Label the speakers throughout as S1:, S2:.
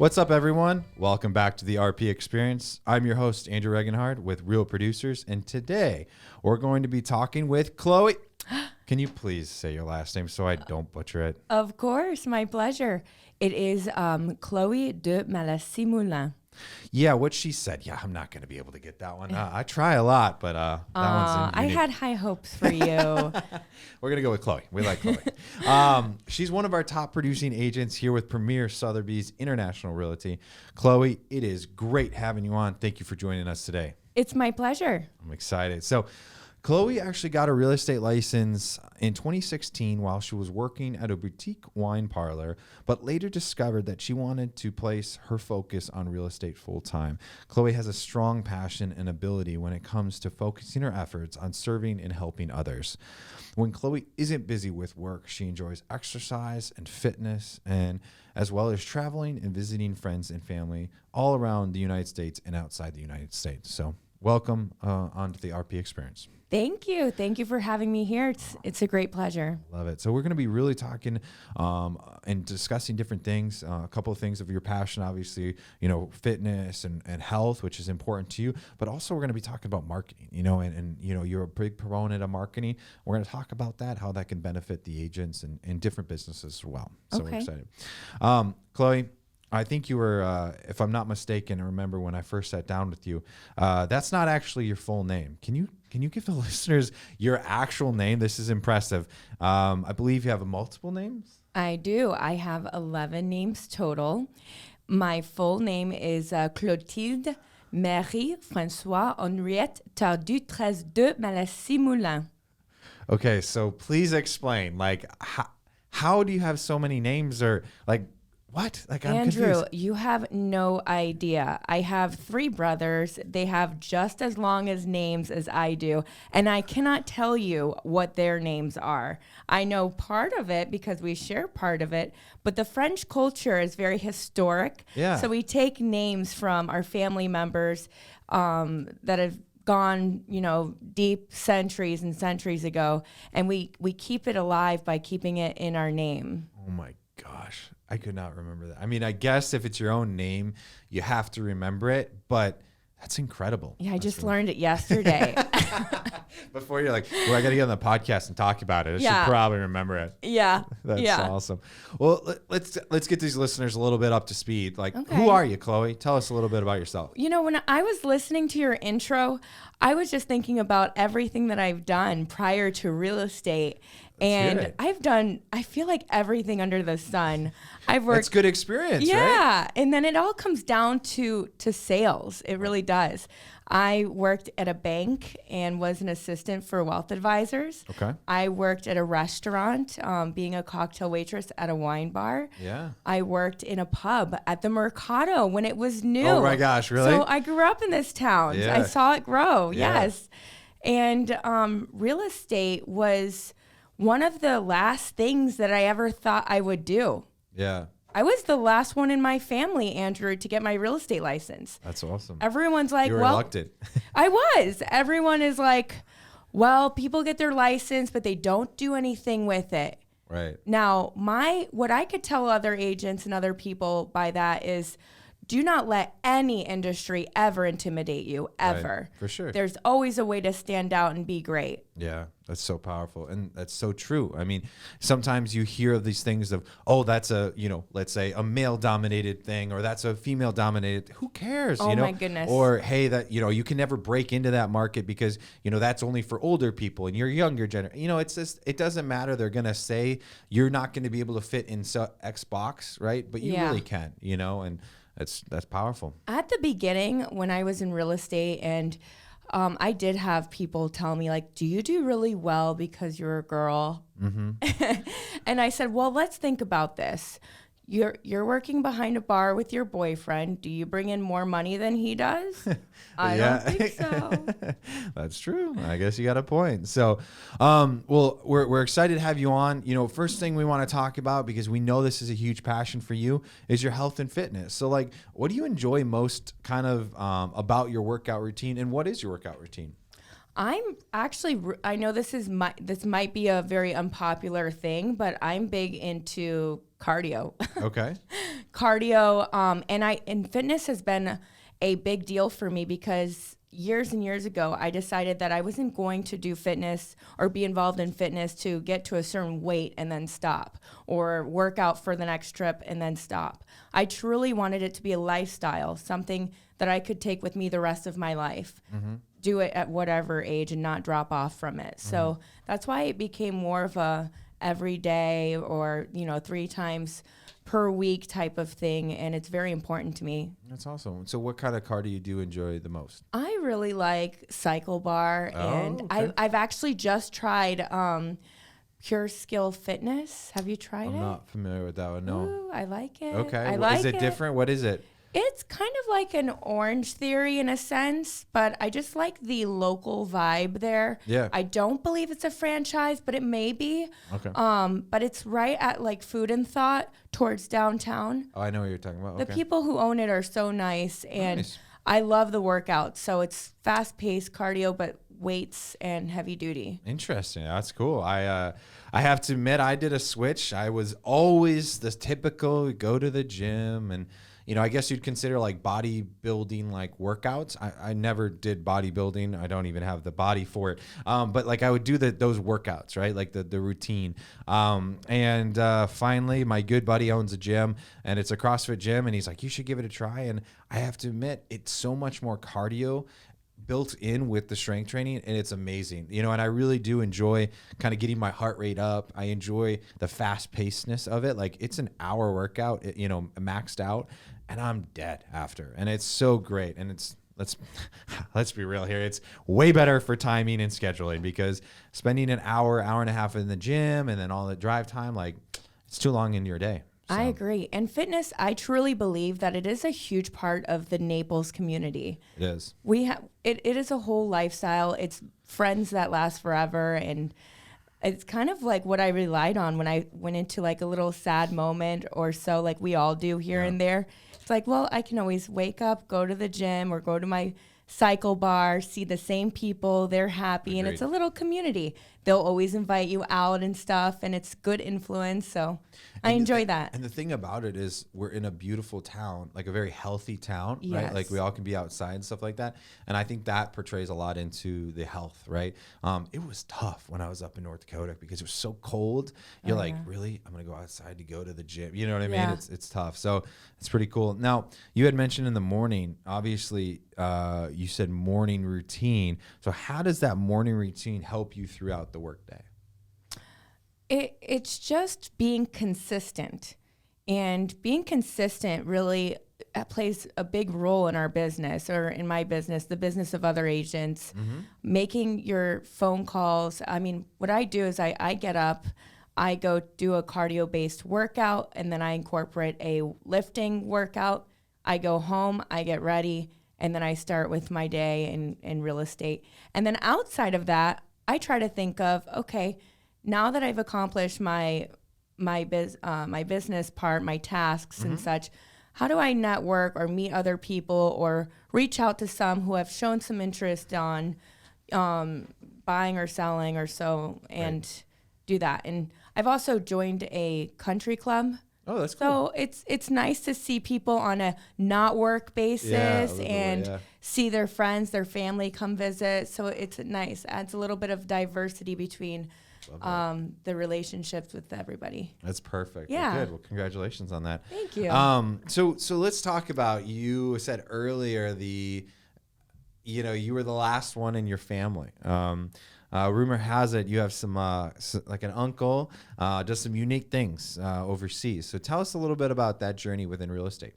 S1: What's up, everyone? Welcome back to the RP Experience. I'm your host, Andrew Regenhard with Real Producers, and today we're going to be talking with Chloe. Can you please say your last name so I don't butcher it?
S2: Of course, my pleasure. It is Chloé de Maleissye-Melun.
S1: Yeah, what she said. Yeah, I'm not going to be able to get that one. I try a lot, but that one's
S2: I had high hopes for you.
S1: We're going to go with Chloe. We like Chloe. She's one of our top producing agents here with Premier Sotheby's International Realty. Chloe, it is great having you on. Thank you for joining us today.
S2: It's my pleasure.
S1: I'm excited. So Chloe actually got a real estate license in 2016 while she was working at a boutique wine parlor, but later discovered that she wanted to place her focus on real estate full time. Chloe has a strong passion and ability when it comes to focusing her efforts on serving and helping others. When Chloe isn't busy with work, she enjoys exercise and fitness, and as well as traveling and visiting friends and family all around the United States and outside the United States. So welcome onto the RP Experience.
S2: Thank you. Thank you for having me here. It's a great pleasure.
S1: Love it. So we're going to be really talking and discussing different things, a couple of things of your passion, obviously, fitness and health, which is important to you, but also we're going to be talking about marketing, and you're a big proponent of marketing. We're going to talk about that, how that can benefit the agents and different businesses as well. So
S2: Okay.
S1: We're excited. Chloe, I think you were, if I'm not mistaken, I remember when I first sat down with you, that's not actually your full name. Can you give the listeners your actual name? This is impressive. I believe you have multiple names.
S2: I do. I have 11 names total. My full name is Clotilde Marie François Henriette Tardu 13 de Maleissye-Melun.
S1: Okay, so please explain, how do you have so many names, or what? I'm
S2: Andrew,
S1: confused.
S2: you have no idea. I have 3 brothers. They have just as long as names as I do, and I cannot tell you what their names are. I know part of it because we share part of it, but the French culture is very historic.
S1: Yeah.
S2: So we take names from our family members that have gone, deep centuries and centuries ago, and we keep it alive by keeping it in our name.
S1: Oh my gosh, I could not remember that. I mean, I guess if it's your own name, you have to remember it, but that's incredible.
S2: Yeah, I just learned it yesterday.
S1: Before you're like, well, I got to get on the podcast and talk about it. I
S2: Yeah.
S1: should probably remember it.
S2: Yeah.
S1: That's
S2: yeah.
S1: awesome. Well, let's get these listeners a little bit up to speed.
S2: Okay.
S1: Who are you, Chloe? Tell us a little bit about yourself.
S2: When I was listening to your intro, I was just thinking about everything that I've done prior to real estate. And I've done, I feel like everything under the sun. I've worked.
S1: That's good experience, right?
S2: Yeah. And then it all comes down to sales. It really does. I worked at a bank and was an assistant for wealth advisors.
S1: Okay.
S2: I worked at a restaurant, being a cocktail waitress at a wine bar.
S1: Yeah.
S2: I worked in a pub at the Mercado when it was new.
S1: Oh my gosh, really?
S2: So I grew up in this town.
S1: Yeah.
S2: I saw it grow.
S1: Yeah.
S2: Yes. And real estate was one of the last things that I ever thought I would do.
S1: Yeah.
S2: I was the last one in my family, Andrew, to get my real estate license.
S1: That's awesome.
S2: Everyone's like,
S1: You were
S2: well,
S1: reluctant.
S2: I was. Everyone is like, well, people get their license, but they don't do anything with it.
S1: Right.
S2: Now, what I could tell other agents and other people by that is, do not let any industry ever intimidate you, ever.
S1: Right. For sure.
S2: There's always a way to stand out and be great.
S1: Yeah, that's so powerful. And that's so true. I mean, sometimes you hear of these things of, oh, that's a, let's say a male dominated thing, or that's a female dominated. Who cares?
S2: Oh, my goodness.
S1: Or, hey, that, you can never break into that market because, that's only for older people and you're younger generation. It's just, it doesn't matter. They're going to say you're not going to be able to fit in X box, right? But you really can, and that's powerful.
S2: At the beginning, when I was in real estate, and I did have people tell me, like, do you do really well because you're a girl? Mm-hmm. And I said, well, let's think about this. You're working behind a bar with your boyfriend. Do you bring in more money than he does? I don't think so.
S1: That's true. I guess you got a point. So, well, we're excited to have you on. First thing we want to talk about, because we know this is a huge passion for you, is your health and fitness. So, what do you enjoy most kind of about your workout routine, and what is your workout routine?
S2: I'm actually, I know this might be a very unpopular thing, but I'm big into cardio.
S1: Okay.
S2: Cardio. And fitness has been a big deal for me because years and years ago, I decided that I wasn't going to do fitness or be involved in fitness to get to a certain weight and then stop, or work out for the next trip and then stop. I truly wanted it to be a lifestyle, something that I could take with me the rest of my life, do it at whatever age and not drop off from it. So that's why it became more of a everyday or, 3 times per week type of thing, and it's very important to me.
S1: That's awesome. So what kind of car do you do enjoy the most?
S2: I really like Cycle Bar, and
S1: okay.
S2: I've actually just tried Pure Skill Fitness. Have you tried it?
S1: I'm not familiar with that one, no.
S2: Ooh, I like it.
S1: Okay.
S2: I like
S1: Is it different? What is it?
S2: It's kind of like an Orange Theory in a sense, but I just like the local vibe there.
S1: Yeah.
S2: I don't believe it's a franchise, but it may be.
S1: Okay.
S2: But it's right at like Food and Thought towards downtown.
S1: Oh, I know what you're talking about.
S2: The people who own it are so nice, and
S1: Nice.
S2: I love the workouts. So it's fast-paced cardio, but weights and heavy duty.
S1: Interesting. That's cool. I have to admit, I did a switch. I was always the typical go to the gym, and I guess you'd consider like bodybuilding like workouts. I never did bodybuilding. I don't even have the body for it. But like I would do those workouts, right? Like the routine. And finally, my good buddy owns a gym, and it's a CrossFit gym, and he's like, you should give it a try. And I have to admit, it's so much more cardio built in with the strength training, and it's amazing, and I really do enjoy kind of getting my heart rate up. I enjoy the fast pacedness of it. Like it's an hour workout, maxed out, and I'm dead after, and it's so great. And let's be real here, it's way better for timing and scheduling, because spending an hour and a half in the gym and then all the drive time, like it's too long into your day. So.
S2: I agree. And fitness, I truly believe that it is a huge part of the Naples community.
S1: It is.
S2: It is a whole lifestyle. It's friends that last forever. And it's kind of like what I relied on when I went into like a little sad moment or so, like we all do here and there. It's like, well, I can always wake up, go to the gym, or go to my Cycle Bar, see the same people. They're happy.
S1: Agreed.
S2: And it's a little community. They'll always invite you out and stuff, and it's good influence. So I enjoy that.
S1: And the thing about it is we're in a beautiful town, like a very healthy town,
S2: Yes.
S1: right? Like we all can be outside and stuff like that. And I think that portrays a lot into the health, right? It was tough when I was up in North Dakota because it was so cold. You're like, really? I'm going to go outside to go to the gym. You know what I mean?
S2: Yeah.
S1: It's tough. So it's pretty cool. Now, you had mentioned in the morning, obviously, you said morning routine. So how does that morning routine help you throughout the workday?
S2: It's just being consistent, and being consistent really plays a big role in our business, or in my business, the business of other agents. Making your phone calls. I mean, what I do is I get up, I go do a cardio-based workout, and then I incorporate a lifting workout. I go home, I get ready, and then I start with my day in real estate. And then outside of that, I try to think of, okay, now that I've accomplished my business part, my tasks and such, how do I network or meet other people or reach out to some who have shown some interest on buying or selling or so, and do that. And I've also joined a country club.
S1: Oh, that's cool.
S2: So it's nice to see people on a not work basis and see their friends, their family come visit. So it's nice. Adds a little bit of diversity between the relationships with everybody.
S1: That's perfect.
S2: Yeah.
S1: Well, good. Well, congratulations on that.
S2: Thank you.
S1: So let's talk about, you said earlier you were the last one in your family. Rumor has it you have some like an uncle, does some unique things overseas. So tell us a little bit about that journey within real estate.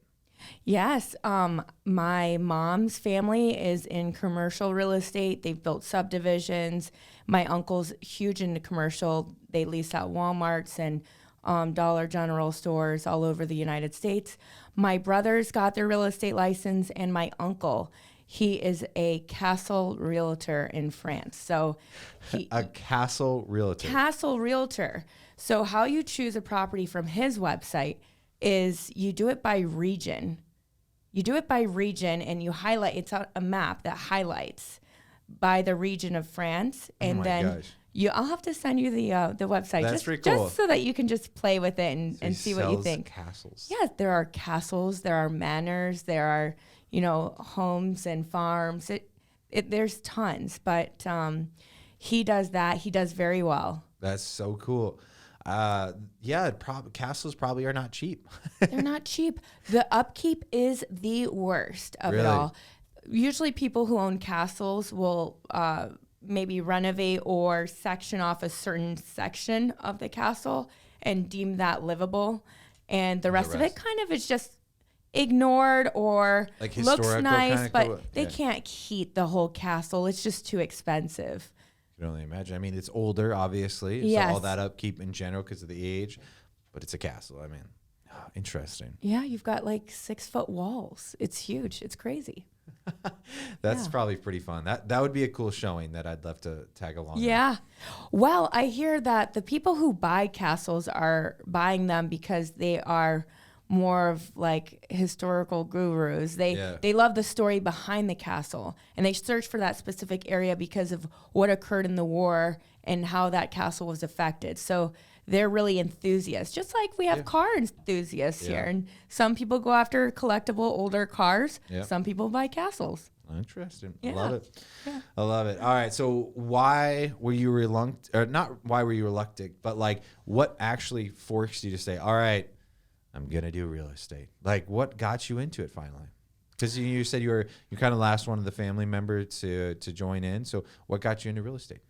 S2: Yes. My mom's family is in commercial real estate. They've built subdivisions. My uncle's huge into commercial. They lease out Walmarts and Dollar General stores all over the United States. My brothers got their real estate license, and my uncle, he is a castle realtor in France. So
S1: A castle realtor.
S2: Castle realtor. So how you choose a property from his website is you do it by region. You do it by region, and you highlight. It's a map that highlights by the region of France, and then I'll have to send you the website.
S1: That's pretty cool.
S2: Just so that you can just play with it and see what you think.
S1: Castles.
S2: Yes, there are castles, there are manors, there are, homes and farms. There's tons, but he does that. He does very well.
S1: That's so cool. Castles probably are not cheap.
S2: They're not cheap. The upkeep is the worst of it all. Usually people who own castles will maybe renovate or section off a certain section of the castle and deem that livable. And the rest of it kind of is just ignored or
S1: like
S2: looks nice, but
S1: cool.
S2: they can't heat the whole castle. It's just too expensive.
S1: You can only imagine. I mean, it's older, obviously.
S2: Yes.
S1: So all that upkeep in general because of the age, but it's a castle. I mean, interesting.
S2: Yeah, you've got like 6-foot walls. It's huge. It's crazy.
S1: That's probably pretty fun. That would be a cool showing that I'd love to tag along.
S2: Yeah. Well, I hear that the people who buy castles are buying them because they are more of like historical gurus. They love the story behind the castle, and they search for that specific area because of what occurred in the war and how that castle was affected. So they're really enthusiasts, just like we have car enthusiasts here. And some people go after collectible older cars. Some people buy castles.
S1: Interesting.
S2: Yeah.
S1: I love it.
S2: Yeah.
S1: I love it. All right. So why were you reluctant, or not why were you reluctant, but like what actually forced you to say, all right, I'm going to do real estate? Like what got you into it finally? Because you said you're kind of last one of the family member to join in. So what got you into real estate?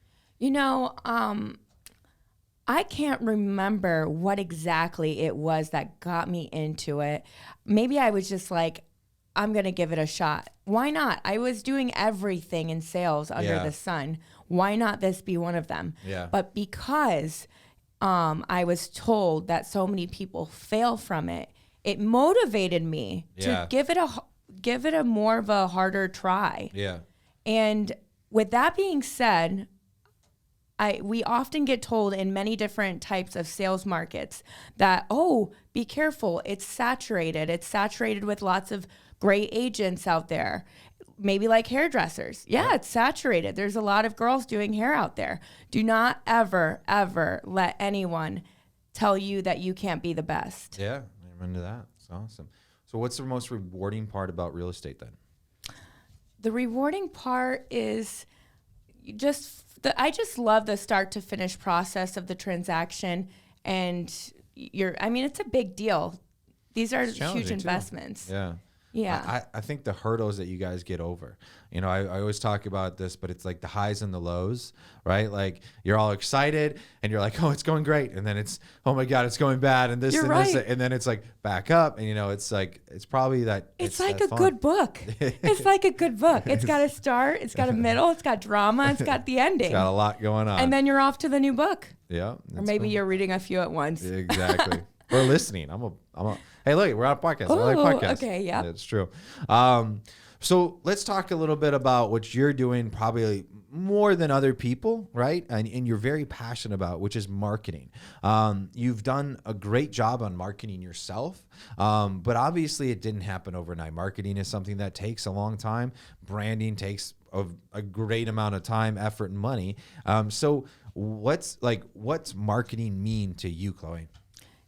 S2: I can't remember what exactly it was that got me into it. Maybe I was just like, I'm going to give it a shot. Why not? I was doing everything in sales under the sun. Why not this be one of them?
S1: Yeah.
S2: But because I was told that so many people fail from it, it motivated me to give it a more of a harder try.
S1: Yeah.
S2: And with that being said, we often get told in many different types of sales markets that, be careful, it's saturated. It's saturated with lots of great agents out there, maybe like hairdressers. Yeah, it's saturated. There's a lot of girls doing hair out there. Do not ever, ever let anyone tell you that you can't be the best.
S1: Yeah, I'm into that. It's awesome. So what's the most rewarding part about real estate then?
S2: The rewarding part is I just love the start to finish process of the transaction, and it's a big deal. These are huge investments.
S1: Too. Yeah.
S2: Yeah.
S1: I think the hurdles that you guys get over, I always talk about this, but it's like the highs and the lows, right? Like you're all excited and you're like, oh, it's going great. And then it's, oh my God, it's going bad. And this
S2: you're
S1: and
S2: right.
S1: this. And then it's like back up. And it's like, it's probably that.
S2: It's like a good book. It's like a good book. It's got a start. It's got a middle. It's got drama. It's got the ending.
S1: It's got a lot going on.
S2: And then you're off to the new book.
S1: Yeah.
S2: Or maybe you're reading a few at once.
S1: Exactly. Or listening. Hey, look, we're on a podcast. I like podcasts.
S2: Okay, yeah.
S1: That's true. So let's talk a little bit about what you're doing probably more than other people, right? And you're very passionate about, which is marketing. You've done a great job on marketing yourself, but obviously it didn't happen overnight. Marketing is something that takes a long time. Branding takes a great amount of time, effort, and money. So what's marketing mean to you, Chloe?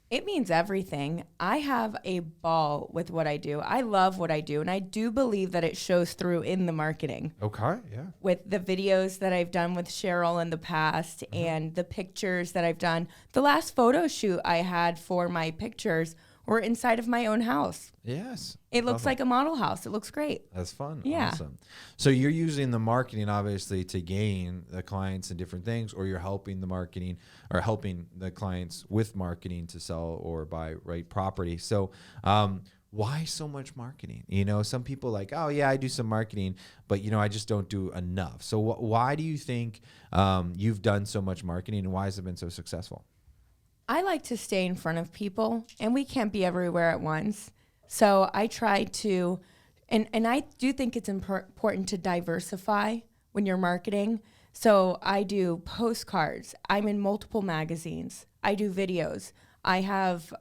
S2: It means everything. I have a ball with what I do. I love what I do, and I do believe that it shows through in the marketing.
S1: Okay, yeah.
S2: With the videos that I've done with Cheryl in the past and the pictures that I've done. The last photo shoot I had for my pictures were inside of my own house.
S1: Yes.
S2: It looks like a model house. It looks great.
S1: That's fun.
S2: Yeah.
S1: Awesome. So you're using the marketing obviously to gain the clients and different things, or you're helping the marketing or helping the clients with marketing to sell or buy right property. So why so much marketing? Some people like, oh yeah, I do some marketing, but I just don't do enough. So why do you think you've done so much marketing, and why has it been so successful?
S2: I like to stay in front of people, and we can't be everywhere at once. So I try to, and I do think it's important to diversify when you're marketing. So I do postcards. I'm in multiple magazines. I do videos. I have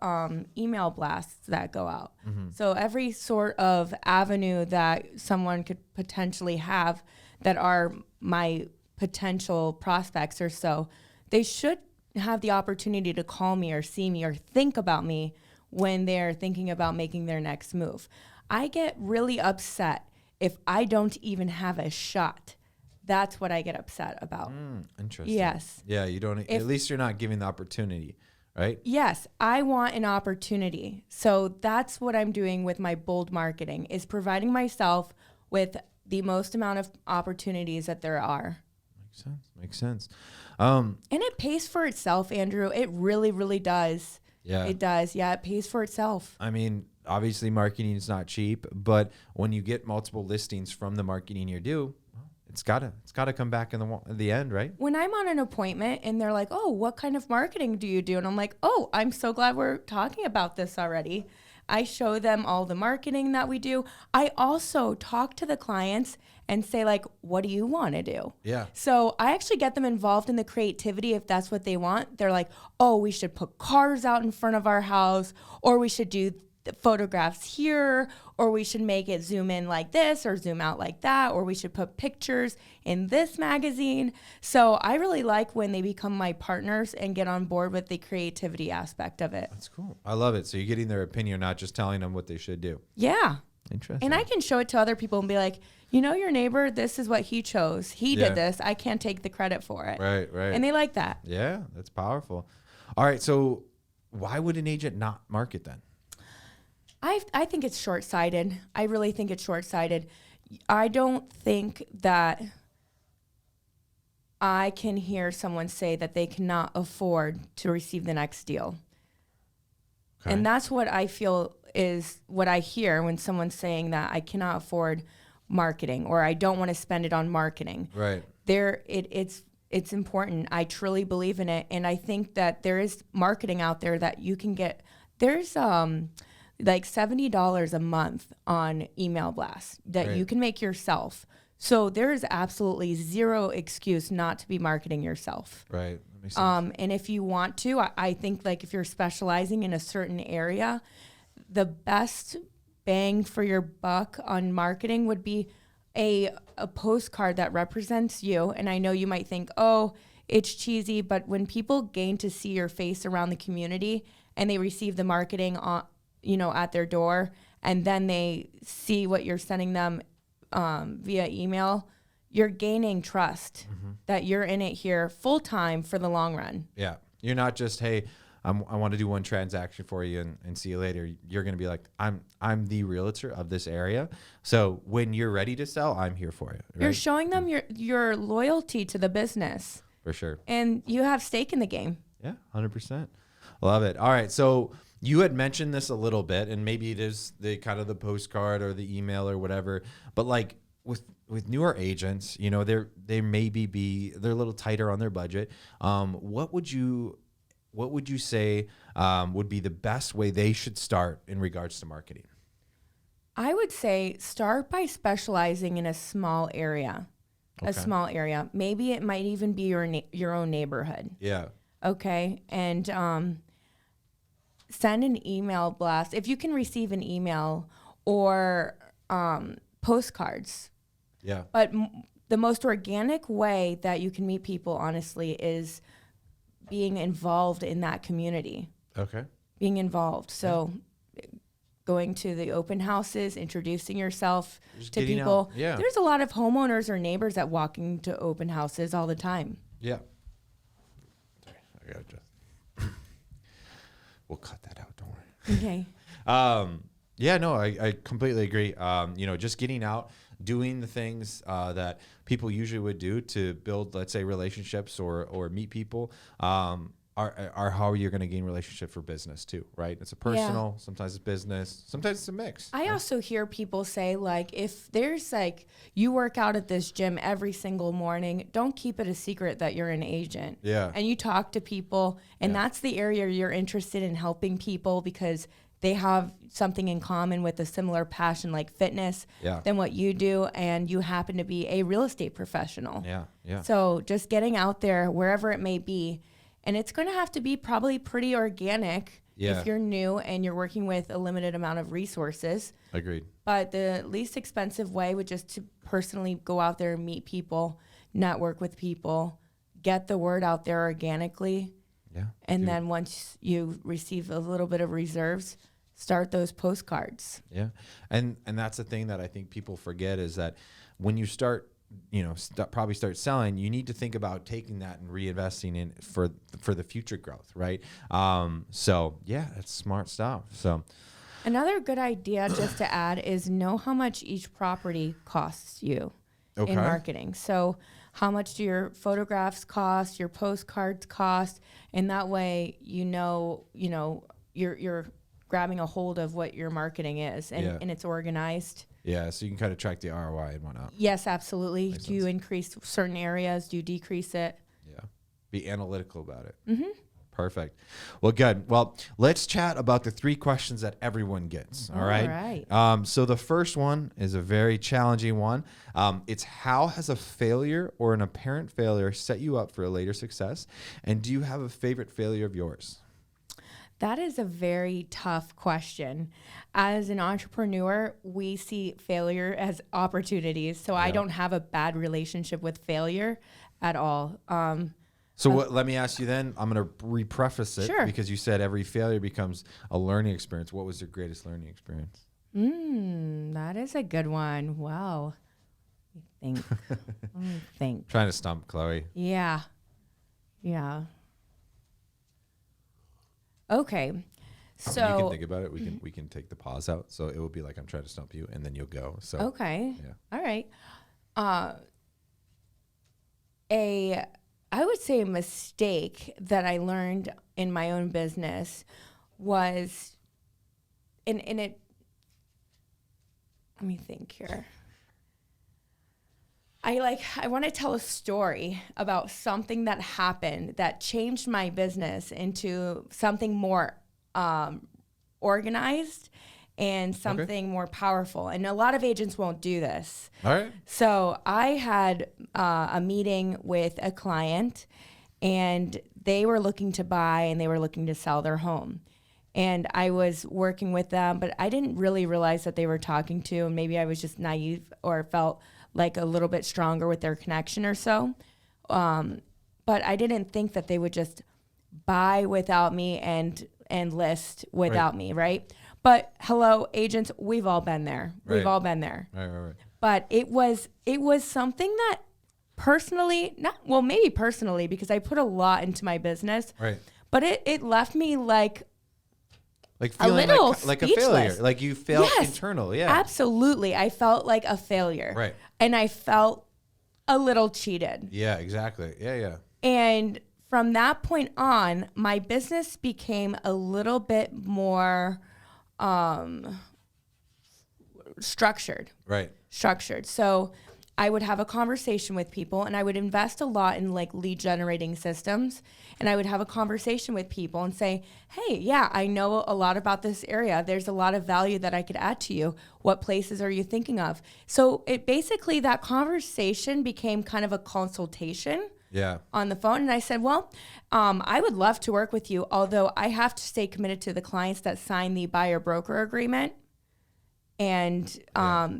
S2: email blasts that go out. Mm-hmm. So every sort of avenue that someone could potentially have that are my potential prospects or so, they should have the opportunity to call me or see me or think about me when they're thinking about making their next move. I get really upset if I don't even have a shot. That's what I get upset about.
S1: Interesting.
S2: Yes.
S1: Yeah, you don't. At least you're not giving the opportunity, right?
S2: Yes, I want an opportunity. So that's what I'm doing with my bold marketing, is providing myself with the most amount of opportunities that there are.
S1: Makes sense.
S2: And it pays for itself, Andrew. It really, really does.
S1: Yeah.
S2: It does. Yeah, it pays for itself.
S1: I mean, obviously marketing is not cheap, but when you get multiple listings from the marketing you do, it's gotta come back in the end, right?
S2: When I'm on an appointment and they're like, "Oh, what kind of marketing do you do?" And I'm like, "Oh, I'm so glad we're talking about this already." I show them all the marketing that we do. I also talk to the clients and say, like, "What do you want to do?"
S1: Yeah.
S2: So I actually get them involved in the creativity if that's what they want. They're like, "Oh, we should put cars out in front of our house, or we should do photographs here, or we should make it zoom in like this or zoom out like that, or we should put pictures in this magazine." So I really like when they become my partners and get on board with the creativity aspect of it.
S1: That's cool. I love it. So you're getting their opinion, not just telling them what they should do.
S2: Yeah.
S1: Interesting.
S2: And I can show it to other people and be like, "You know, your neighbor, this is what he chose. He did this. I can't take the credit for it."
S1: Right.
S2: And they like that.
S1: Yeah, that's powerful. All right. So why would an agent not market then?
S2: I think it's short-sighted. I really think it's short-sighted. I don't think that I can hear someone say that they cannot afford to receive the next deal.
S1: Okay.
S2: And that's what I feel is what I hear when someone's saying that I cannot afford marketing or I don't want to spend it on marketing.
S1: Right.
S2: It's important. I truly believe in it. And I think that there is marketing out there that you can get. There's like $70 a month on email blasts that you can make yourself. So there is absolutely zero excuse not to be marketing yourself.
S1: Right. That makes sense.
S2: And if you want to, I think like if you're specializing in a certain area, the best bang for your buck on marketing would be a postcard that represents you. And I know you might think, "Oh, it's cheesy," but when people gain to see your face around the community and they receive the marketing on, at their door, and then they see what you're sending them via email, you're gaining trust that you're in it here full time for the long run.
S1: Yeah. You're not just, "Hey, I want to do one transaction for you and see you later." You're going to be like, I'm the realtor of this area. So when you're ready to sell, I'm here for you. Right?
S2: You're showing them your loyalty to the business.
S1: For sure.
S2: And you have stake in the game.
S1: Yeah, 100%. Love it. All right. So you had mentioned this a little bit, and maybe it is the kind of the postcard or the email or whatever, but like with newer agents, they maybe they're a little tighter on their budget. What would you say would be the best way they should start in regards to marketing?
S2: I would say start by specializing in a small area.
S1: Okay.
S2: A small area. Maybe it might even be your own neighborhood.
S1: Yeah.
S2: Okay. And send an email blast. If you can receive an email or postcards.
S1: Yeah.
S2: But the most organic way that you can meet people, honestly, is being involved in that community.
S1: Okay.
S2: Being involved. So going to the open houses, introducing yourself to people.
S1: Yeah.
S2: There's a lot of homeowners or neighbors that walk into open houses all the time.
S1: Yeah. Sorry, I gotta just. We'll cut that out. Don't worry.
S2: Okay.
S1: Yeah, no, I completely agree. Just getting out, doing the things that people usually would do to build, let's say, relationships or meet people are how you're going to gain relationship for business too, right? It's a personal, sometimes it's business, sometimes it's a mix.
S2: I also hear people say, like, if there's like, you work out at this gym every single morning, don't keep it a secret that you're an agent.
S1: Yeah.
S2: And you talk to people, and that's the area you're interested in helping people because they have something in common with a similar passion like fitness than what you do, and you happen to be a real estate professional.
S1: Yeah.
S2: So just getting out there, wherever it may be, and it's going to have to be probably pretty organic if you're new and you're working with a limited amount of resources.
S1: Agreed.
S2: But the least expensive way would just to personally go out there and meet people, network with people, get the word out there organically.
S1: Yeah.
S2: And then once you receive a little bit of reserves, start those postcards.
S1: Yeah. And that's the thing that I think people forget is that when you start, probably start selling, you need to think about taking that and reinvesting in for the future growth. Right. So yeah, that's smart stuff. So
S2: another good idea just to add is know how much each property costs you in marketing. So how much do your photographs cost, your postcards cost, and that way you're grabbing a hold of what your marketing is and it's organized.
S1: Yeah, so you can kind of track the ROI and whatnot.
S2: Yes, absolutely.
S1: Makes
S2: do you increase certain areas? Do you decrease it?
S1: Yeah. Be analytical about it. Mm-hmm. Perfect. Well, good. Well, let's chat about the 3 questions that everyone gets. All right. So the first one is a very challenging one. It's how has a failure or an apparent failure set you up for a later success? And do you have a favorite failure of yours?
S2: That is a very tough question. As an entrepreneur, we see failure as opportunities. So I don't have a bad relationship with failure at all.
S1: Let me ask you then, I'm going to re-preface it because you said every failure becomes a learning experience. What was your greatest learning experience?
S2: That is a good one. Wow. Let me think.
S1: Trying to stump Chloe.
S2: Yeah. Okay. So
S1: you can think about it. We can take the pause out. So it will be like I'm trying to stump you, and then you'll go. So
S2: okay.
S1: Yeah.
S2: All right. I would say a mistake that I learned in my own business was in it. Let me think here. I want to tell a story about something that happened that changed my business into something more organized and something more powerful. And a lot of agents won't do this.
S1: All right.
S2: So I had a meeting with a client, and they were looking to buy and they were looking to sell their home. And I was working with them, but I didn't really realize that they were talking to, and maybe I was just naive or felt like a little bit stronger with their connection or so. But I didn't think that they would just buy without me and list without me, right? But hello, agents, we've all been there. We've all been there.
S1: Right.
S2: But it was something that personally, maybe personally, because I put a lot into my business.
S1: Right.
S2: But it left me like
S1: feeling
S2: a little
S1: like a
S2: speechless.
S1: failure. Like you felt internal. Yeah.
S2: Absolutely. I felt like a failure.
S1: Right.
S2: And I felt a little cheated.
S1: Yeah, exactly. Yeah.
S2: And from that point on, my business became a little bit more structured.
S1: Right.
S2: Structured. So I would have a conversation with people, and I would invest a lot in like lead generating systems. And I would have a conversation with people and say, hey, yeah, I know a lot about this area. There's a lot of value that I could add to you. What places are you thinking of? So it basically, that conversation became kind of a consultation.
S1: Yeah.
S2: On the phone. And I said, well, I would love to work with you, although I have to stay committed to the clients that sign the buyer broker agreement. And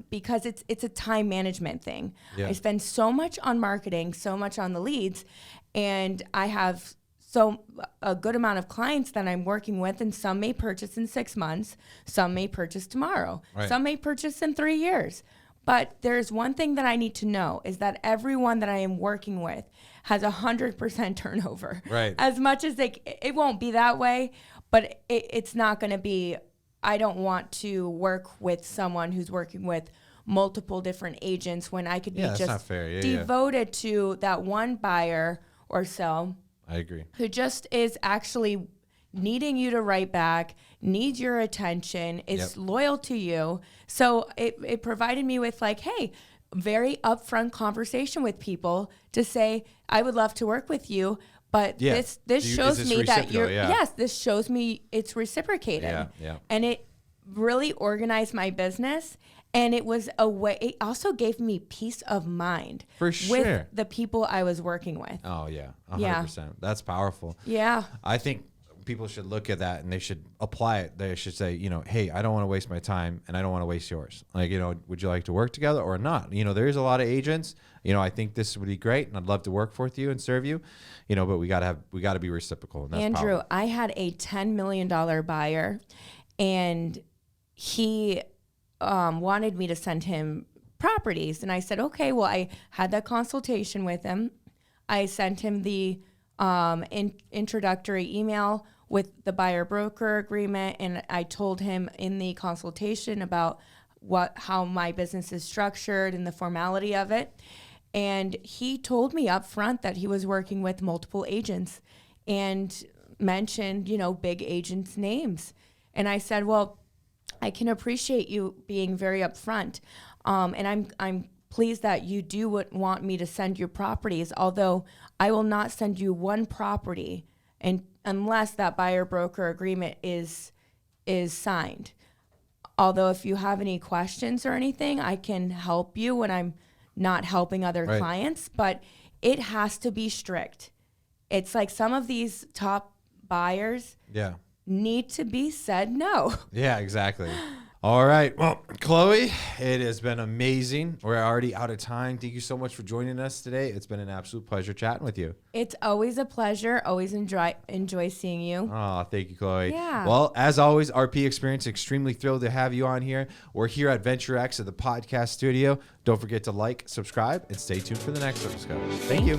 S2: because it's a time management thing.
S1: Yeah.
S2: I spend so much on marketing, so much on the leads, and I have a good amount of clients that I'm working with, and some may purchase in 6 months, some may purchase tomorrow, some may purchase in 3 years. But there's one thing that I need to know is that everyone that I am working with has 100% turnover.
S1: Right.
S2: As much as it won't be that way, but it's not going to be. I don't want to work with someone who's working with multiple different agents when I could be just
S1: not fair.
S2: devoted to that one buyer or so.
S1: I agree.
S2: Who just is actually needing you to write back, needs your attention, is loyal to you. So it provided me with like, hey, very upfront conversation with people to say, I would love to work with you. But this shows me that this shows me it's reciprocated.
S1: Yeah.
S2: And it really organized my business. And it was a way, it also gave me peace of mind with the people I was working with.
S1: Oh, yeah. 100%. That's powerful.
S2: Yeah.
S1: I think people should look at that and they should apply it. They should say, you know, hey, I don't want to waste my time and I don't want to waste yours. Like, you know, would you like to work together or not? You know, there's a lot of agents, you know, I think this would be great and I'd love to work with you and serve you, you know, but we got to be reciprocal. And that's
S2: Andrew,
S1: powerful.
S2: I had a $10 million buyer and he wanted me to send him properties. And I said, okay, well, I had that consultation with him. I sent him the introductory email with the buyer broker agreement. And I told him in the consultation about how my business is structured and the formality of it. And he told me up front that he was working with multiple agents and mentioned, you know, big agents' names. And I said, well, I can appreciate you being very upfront. And I'm pleased that you do want me to send you properties, although I will not send you one property unless that buyer broker agreement is signed. Although if you have any questions or anything, I can help you when I'm not helping other clients, but it has to be strict. It's like some of these top buyers need to be said no.
S1: Yeah, exactly. All right. Well, Chloe, it has been amazing. We're already out of time. Thank you so much for joining us today. It's been an absolute pleasure chatting with you.
S2: It's always a pleasure. Always enjoy seeing you.
S1: Oh, thank you, Chloe.
S2: Yeah.
S1: Well, as always, RP Experience, extremely thrilled to have you on here. We're here at Venture X at the podcast studio. Don't forget to like, subscribe, and stay tuned for the next episode. Thank you.